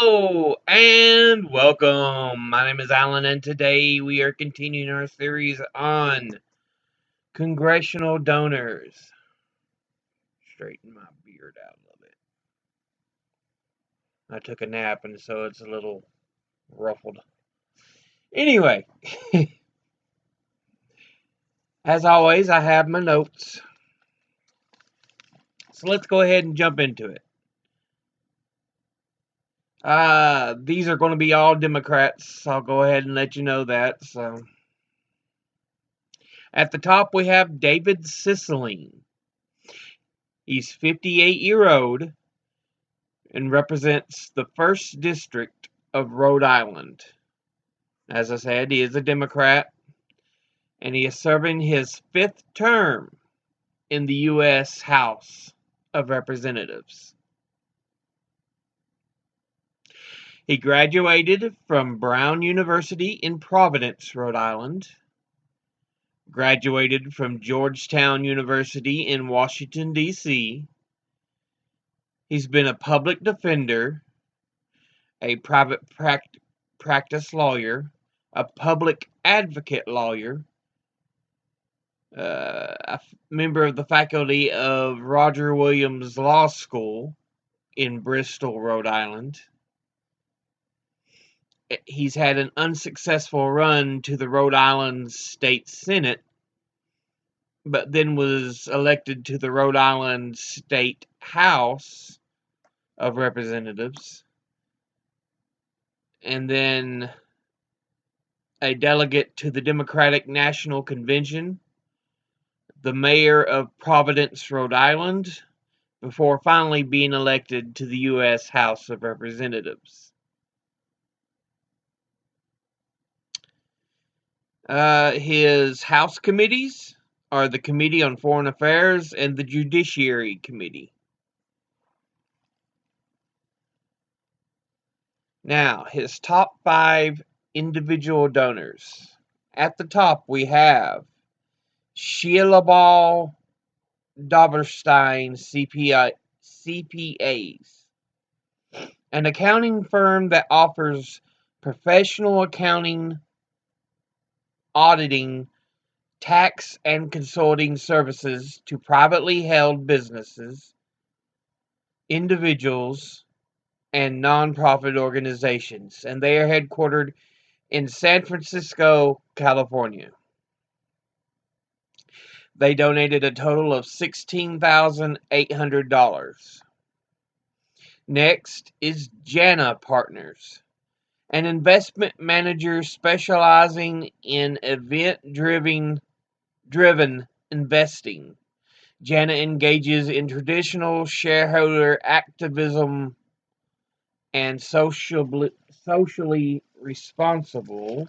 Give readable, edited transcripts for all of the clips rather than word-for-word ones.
Hello and welcome. My name is Alan, and today we are continuing our series on congressional donors. Straighten my beard out a little bit. I took a nap, and so it's a little ruffled. Anyway, as always, I have my notes. So let's go ahead and jump into it. These are going to be all Democrats. I'll go ahead and let you know that. So, at the top we have David Cicilline. He's 58-year-old and represents the 1st District of Rhode Island. As I said, he is a Democrat, and he is serving his 5th term in the U.S. House of Representatives. He graduated from Brown University in Providence, Rhode Island, graduated from Georgetown University in Washington, D.C. He's been a public defender, a private practice lawyer, a public advocate lawyer, a member of the faculty of Roger Williams Law School in Bristol, Rhode Island. He's had an unsuccessful run to the Rhode Island State Senate, but then was elected to the Rhode Island State House of Representatives, and then a delegate to the Democratic National Convention, the mayor of Providence, Rhode Island, before finally being elected to the U.S. House of Representatives. His House committees are the Committee on Foreign Affairs and the Judiciary Committee. Now, his top 5 individual donors. At the top, we have Sheila Doberstein CPAs, an accounting firm that offers professional accounting, auditing, tax, and consulting services to privately held businesses, individuals, and nonprofit organizations, and they are headquartered in San Francisco, California. They donated a total of $16,800. Next is Jana Partners, an investment manager specializing in event-driven investing. Jana engages in traditional shareholder activism and socially responsible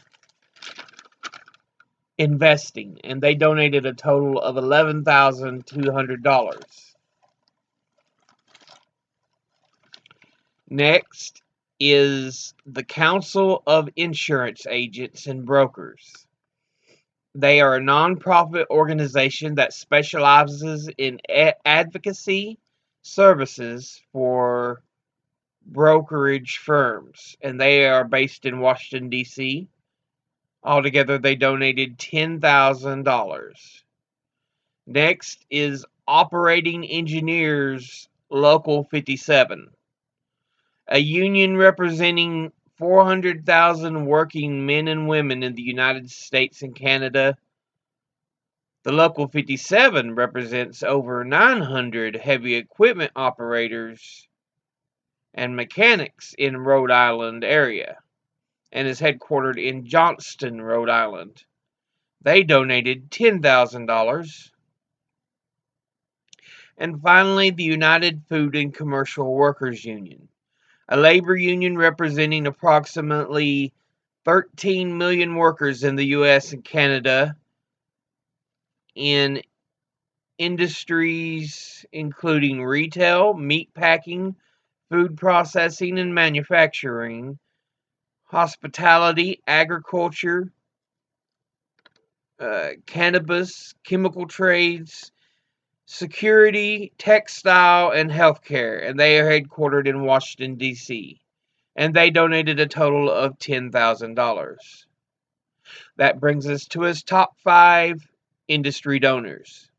investing, and they donated a total of $11,200. Next is the Council of Insurance Agents and Brokers. They are a nonprofit organization that specializes in advocacy services for brokerage firms, and they are based in Washington, D.C. Altogether, they donated $10,000. Next is Operating Engineers Local 57, a union representing 400,000 working men and women in the United States and Canada. The Local 57 represents over 900 heavy equipment operators and mechanics in Rhode Island area, and is headquartered in Johnston, Rhode Island. They donated $10,000. And finally, the United Food and Commercial Workers Union, a labor union representing approximately 13 million workers in the U.S. and Canada in industries including retail, meat packing, food processing and manufacturing, hospitality, agriculture, cannabis, chemical trades, security, textile, and healthcare, and they are headquartered in Washington, D.C. and they donated a total of $10,000. That brings us to his top 5 industry donors.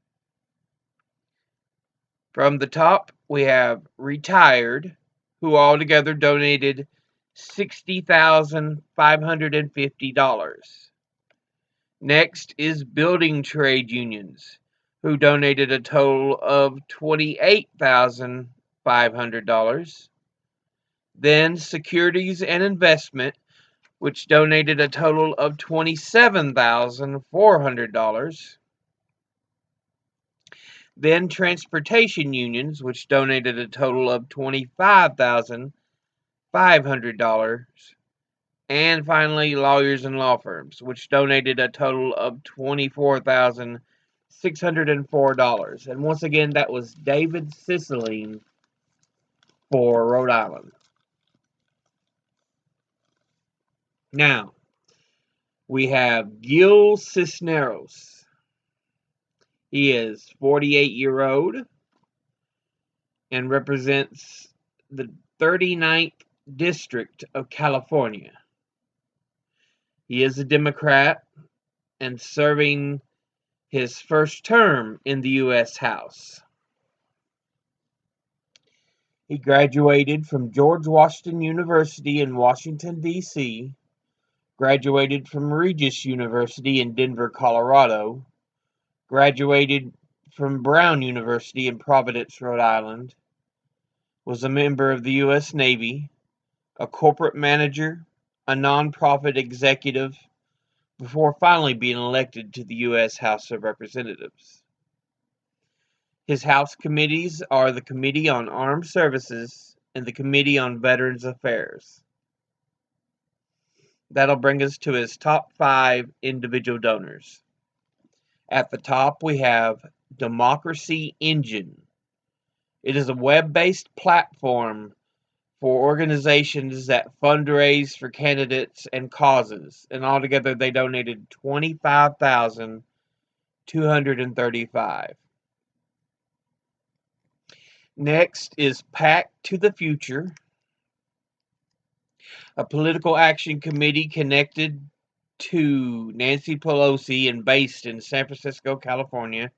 From the top, we have retired, who altogether donated $60,550. Next is building trade unions, who donated a total of $28,500. Then securities and investment, which donated a total of $27,400. Then transportation unions, which donated a total of $25,500. And finally, lawyers and law firms, which donated a total of $24,604. And once again, that was David Cicilline for Rhode Island. Now, we have Gil Cisneros. He is 48-year-old and represents the 39th District of California. He is a Democrat and serving his first term in the U.S. House. He graduated from George Washington University in Washington, D.C., graduated from Regis University in Denver, Colorado, graduated from Brown University in Providence, Rhode Island, was a member of the U.S. Navy, a corporate manager, a nonprofit executive, before finally being elected to the U.S. House of Representatives. His House committees are the Committee on Armed Services and the Committee on Veterans Affairs. That'll bring us to his top 5 individual donors. At the top, we have Democracy Engine. It is a web-based platform for organizations that fundraise for candidates and causes, and altogether they donated $25,235. Next is PAC to the Future, a political action committee connected to Nancy Pelosi and based in San Francisco, California.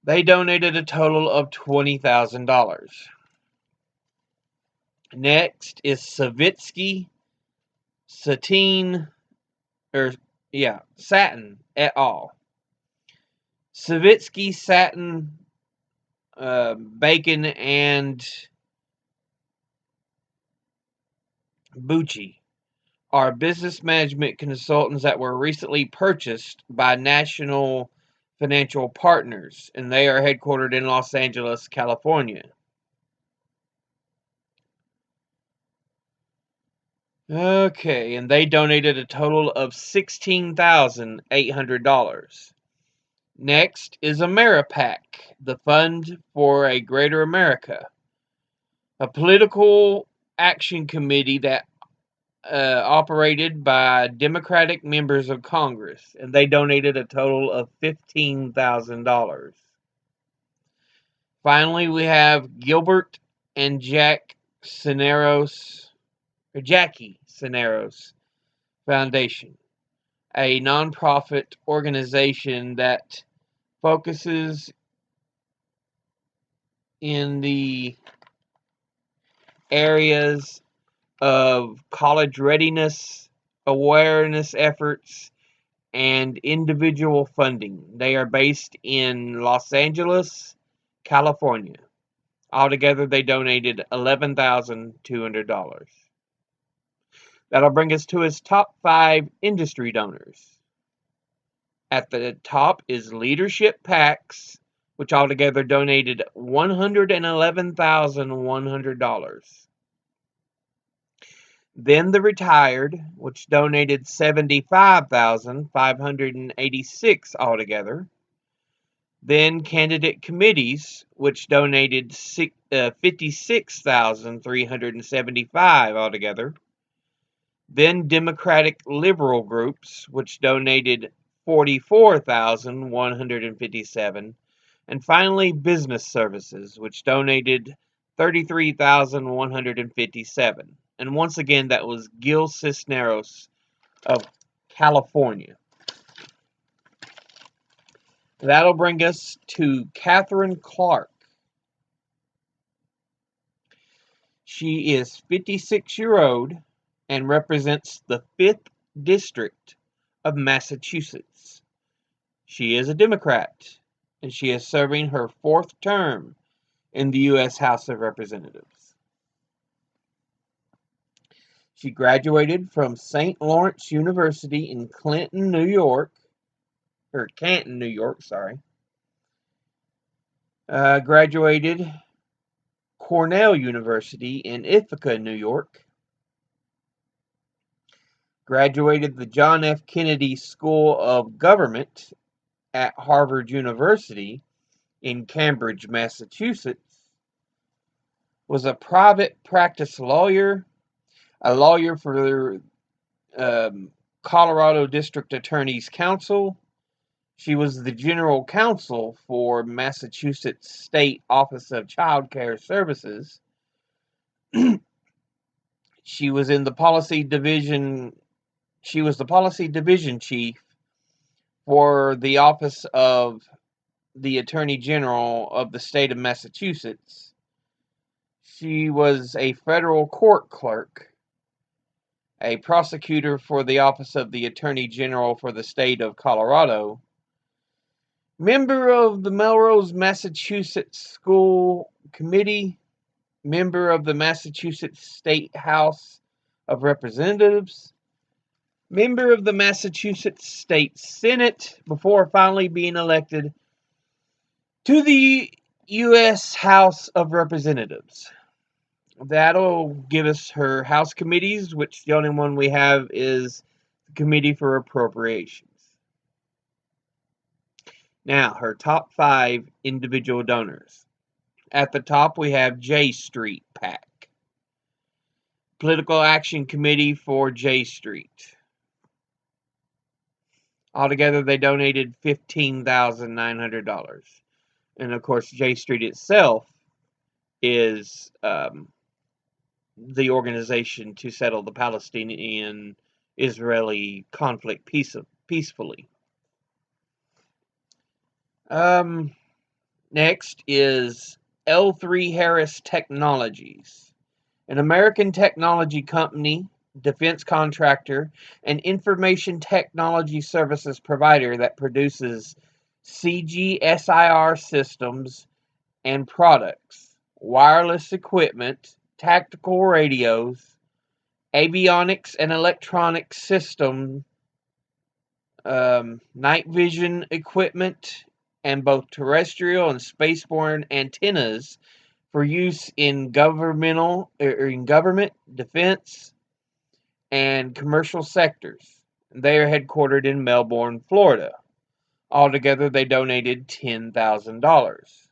They donated a total of $20,000. Next is Savitsky Satin Satin et al. Savitsky Satin Bacon and Bucci are business management consultants that were recently purchased by National Financial Partners, and they are headquartered in Los Angeles, California. Okay, and they donated a total of $16,800. Next is AmeriPAC, the Fund for a Greater America, a political action committee that operated by Democratic members of Congress, and they donated a total of $15,000. Finally, we have Gilbert and Jackie Cisneros Foundation, a nonprofit organization that focuses in the areas of college readiness, awareness efforts, and individual funding. They are based in Los Angeles, California. Altogether, they donated $11,200. That'll bring us to his top 5 industry donors. At the top is Leadership PACs, which altogether donated $111,100. Then the Retired, which donated $75,586 altogether. Then Candidate Committees, which donated $56,375 altogether. Then Democratic Liberal Groups, which donated $44,157. And finally, Business Services, which donated $33,157. And once again, that was Gil Cisneros of California. That'll bring us to Catherine Clark. She is 56-year-old and represents the 5th District of Massachusetts. She is a Democrat, and she is serving her 4th term in the U.S. House of Representatives. She graduated from St. Lawrence University in Canton, New York. Graduated Cornell University in Ithaca, New York. Graduated the John F. Kennedy School of Government at Harvard University in Cambridge, Massachusetts. Was a private practice lawyer, a lawyer for the Colorado District Attorney's Council. She was the general counsel for Massachusetts State Office of Child Care Services. She was in the policy division. She was the policy division chief for the Office of the Attorney General of the state of Massachusetts. She was a federal court clerk, a prosecutor for the Office of the Attorney General for the state of Colorado, member of the Melrose, Massachusetts School Committee, member of the Massachusetts State House of Representatives, member of the Massachusetts State Senate, before finally being elected to the U.S. House of Representatives. That'll give us her House committees, which the only one we have is the Committee for Appropriations. Now, her top 5 individual donors. At the top, we have J Street PAC. Political Action Committee for J Street. Altogether, they donated $15,900. And of course, J Street itself is the organization to settle the Palestinian-Israeli conflict peacefully. Next is L3 Harris Technologies, an American technology company, defense contractor, and information technology services provider that produces CGSIR systems and products, wireless equipment, tactical radios, avionics and electronic system, night vision equipment, and both terrestrial and spaceborne antennas for use in government, defense, and commercial sectors. They are headquartered in Melbourne, Florida. Altogether, they donated $10,000.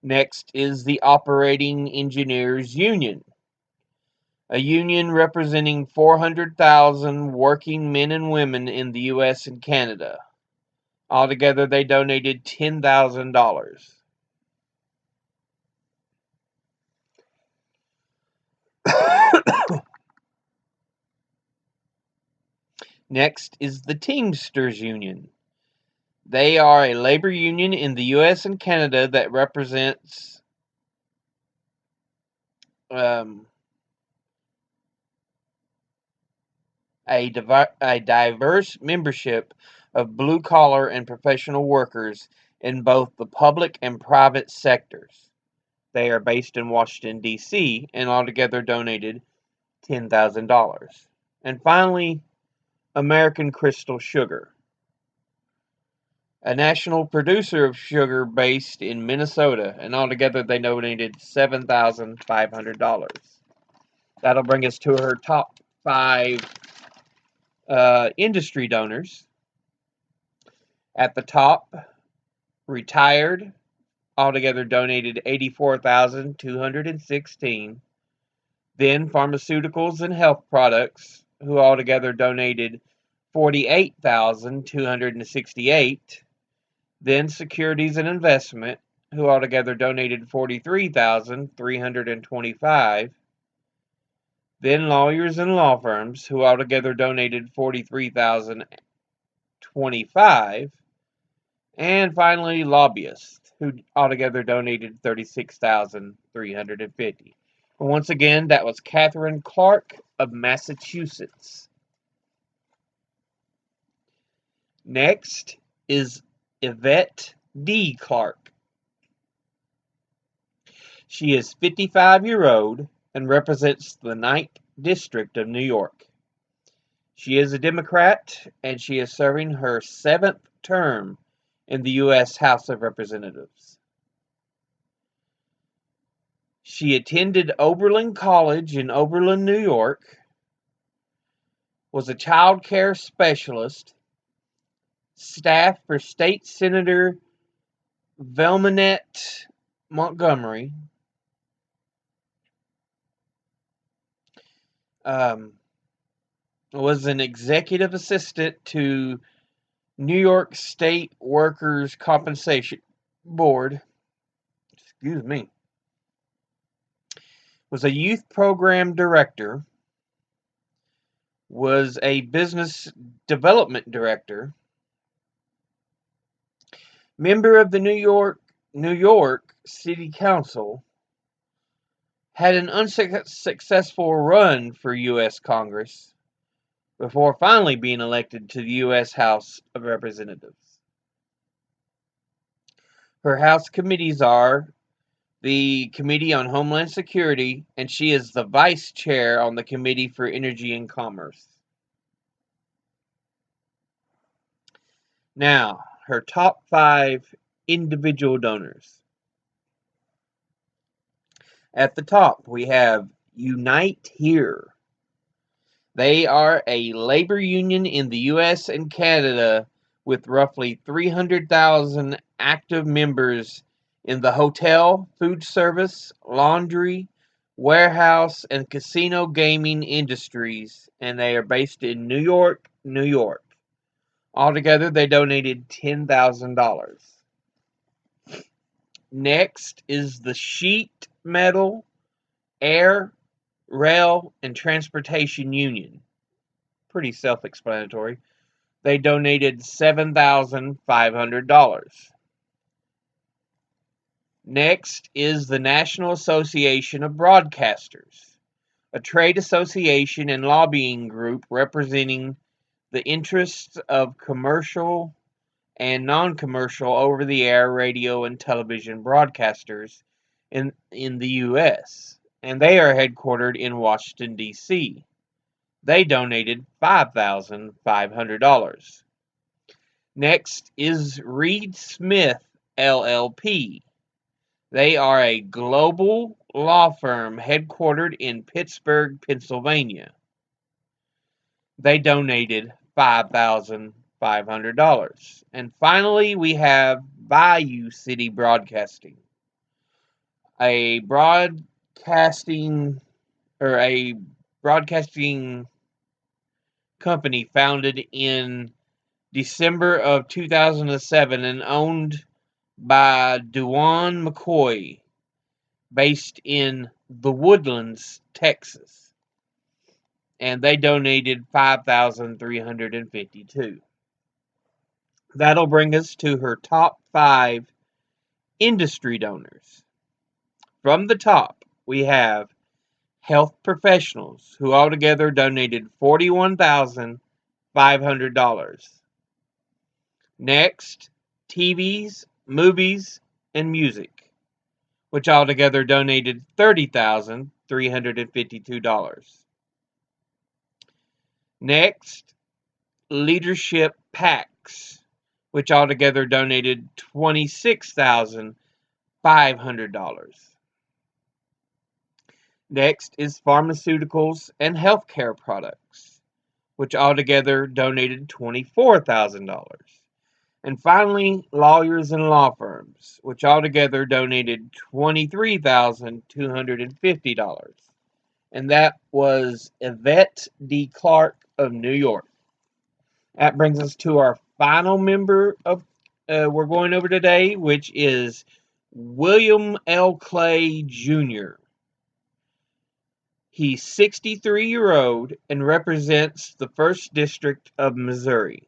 Next is the Operating Engineers Union, a union representing 400,000 working men and women in the U.S. and Canada. Altogether, they donated $10,000. Next is the Teamsters Union. They are a labor union in the U.S. and Canada that represents a diverse membership of blue-collar and professional workers in both the public and private sectors. They are based in Washington, D.C., and altogether donated $10,000. And finally, American Crystal Sugar, a national producer of sugar based in Minnesota, and altogether they donated $7,500. That'll bring us to her top 5 industry donors. At the top, retired, altogether donated $84,216. Then pharmaceuticals and health products, who altogether donated $48,268. Then securities and investment, who altogether donated $43,325. Then lawyers and law firms, who altogether donated $43,025. And finally, lobbyists, who altogether donated $36,350. Once again, that was Catherine Clark of Massachusetts. Next is Yvette D. Clark. She is 55-year-old and represents the 9th District of New York. She is a Democrat, and she is serving her 7th term in the U.S. House of Representatives. She attended Oberlin College in Oberlin, New York, was a child care specialist, staff for State Senator Velmanette Montgomery, was an executive assistant to New York State Workers' Compensation Board, was a youth program director, was a business development director, member of the New York City Council, had an unsuccessful run for U.S. Congress before finally being elected to the U.S. House of Representatives. Her House committees are the Committee on Homeland Security, and she is the Vice Chair on the Committee for Energy and Commerce. Now, her top 5 individual donors. At the top, we have Unite Here. They are a labor union in the U.S. and Canada with roughly 300,000 active members in the hotel, food service, laundry, warehouse, and casino gaming industries, and they are based in New York, New York. Altogether, they donated $10,000. Next is the Sheet Metal, Air, Rail, and Transportation Union. Pretty self-explanatory. They donated $7,500. Next is the National Association of Broadcasters, a trade association and lobbying group representing the interests of commercial and non-commercial over-the-air radio and television broadcasters in the U.S., and they are headquartered in Washington, D.C. They donated $5,500. Next is Reed Smith, LLP. They are a global law firm headquartered in Pittsburgh, Pennsylvania. They donated $5,500. And finally, we have Bayou City Broadcasting, a broadcasting company founded in December of 2007 and owned by Duane McCoy, based in The Woodlands, Texas. And they donated $5,352. That'll bring us to her top 5 industry donors. From the top, we have health professionals, who altogether donated $41,500. Next, TVs, movies, and music, which altogether donated $30,352. Next, leadership PACs, which altogether donated $26,500. Next is pharmaceuticals and healthcare products, which altogether donated $24,000. And finally, lawyers and law firms, which altogether donated $23,250. And that was Yvette D. Clark of New York. That brings us to our final member of we're going over today, which is William L. Clay Jr. He's 63-year-old and represents the 1st District of Missouri.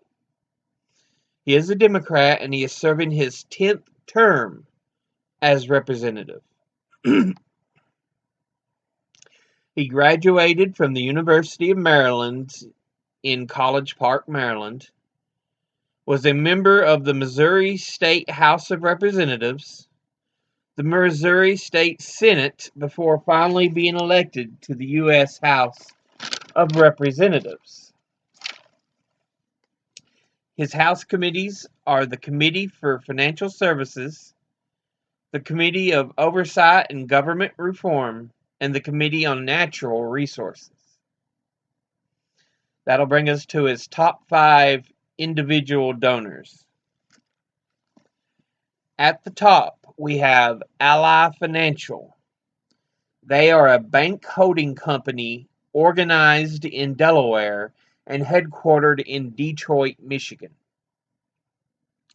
He is a Democrat and he is serving his 10th term as representative. He graduated from the University of Maryland in College Park, Maryland, was a member of the Missouri State House of Representatives, the Missouri State Senate, before finally being elected to the U.S. House of Representatives. His House committees are the Committee for Financial Services, the Committee of Oversight and Government Reform, and the Committee on Natural Resources. That'll bring us to his top 5 individual donors. At the top, we have Ally Financial. They are a bank holding company organized in Delaware and headquartered in Detroit, Michigan.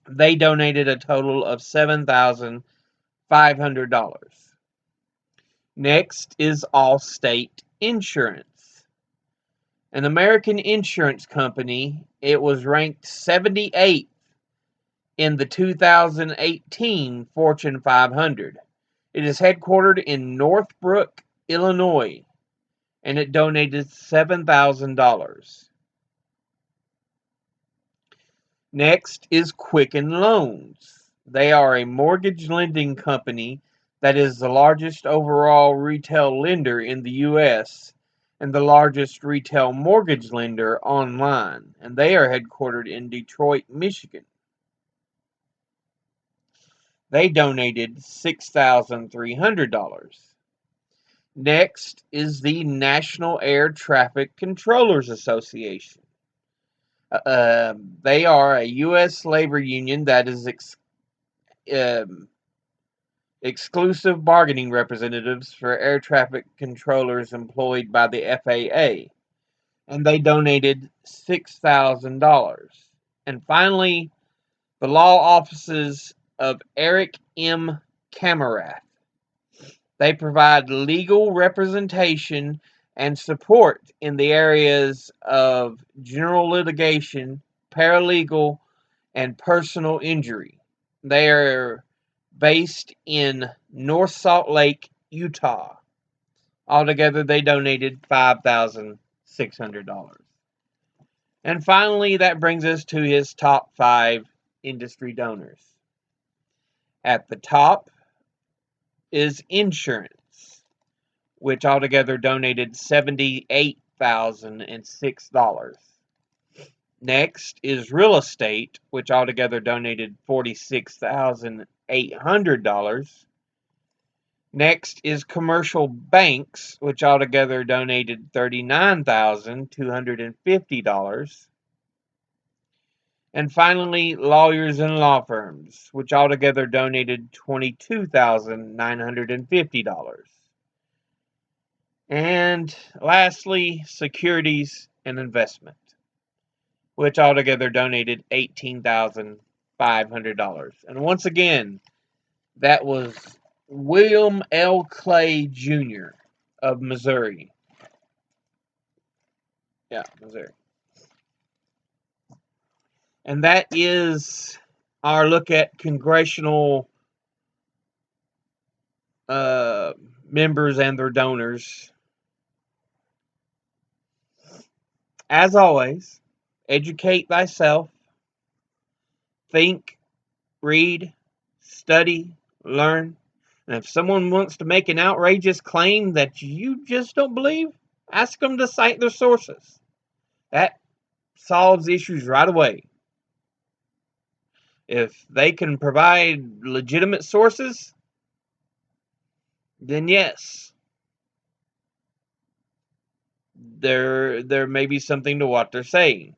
They donated a total of $7,500. Next is Allstate Insurance, an American insurance company. It was ranked 78th in the 2018 Fortune 500. It is headquartered in Northbrook, Illinois, and it donated $7,000. Next is Quicken Loans. They are a mortgage lending company that is the largest overall retail lender in the U.S. and the largest retail mortgage lender online, and they are headquartered in Detroit, Michigan. They donated $6,300. Next is the National Air Traffic Controllers Association. They are a U.S. labor union that is exclusive bargaining representatives for air traffic controllers employed by the FAA, and they donated $6,000. And finally, the law offices of Eric M. Camarath. They provide legal representation and support in the areas of general litigation, paralegal, and personal injury. They are based in North Salt Lake, Utah. Altogether, they donated $5,600. And finally, that brings us to his top 5 industry donors. At the top is insurance, which altogether donated $78,006. Next is real estate, which altogether donated $46,800. Next is commercial banks, which altogether donated $39,250. And finally, lawyers and law firms, which altogether donated $22,950. And lastly, securities and investment, which altogether donated $18,500. And once again, that was William L. Clay Jr. of Missouri. Yeah, Missouri. And that is our look at congressional members and their donors. As always, educate thyself, think, read, study, learn. And if someone wants to make an outrageous claim that you just don't believe, ask them to cite their sources. That solves issues right away. If they can provide legitimate sources, then yes, there may be something to what they're saying.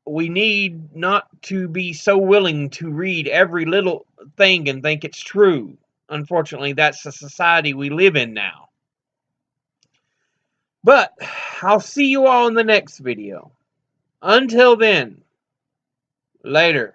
We need not to be so willing to read every little thing and think it's true. Unfortunately, that's the society we live in now. But I'll see you all in the next video. Until then, later.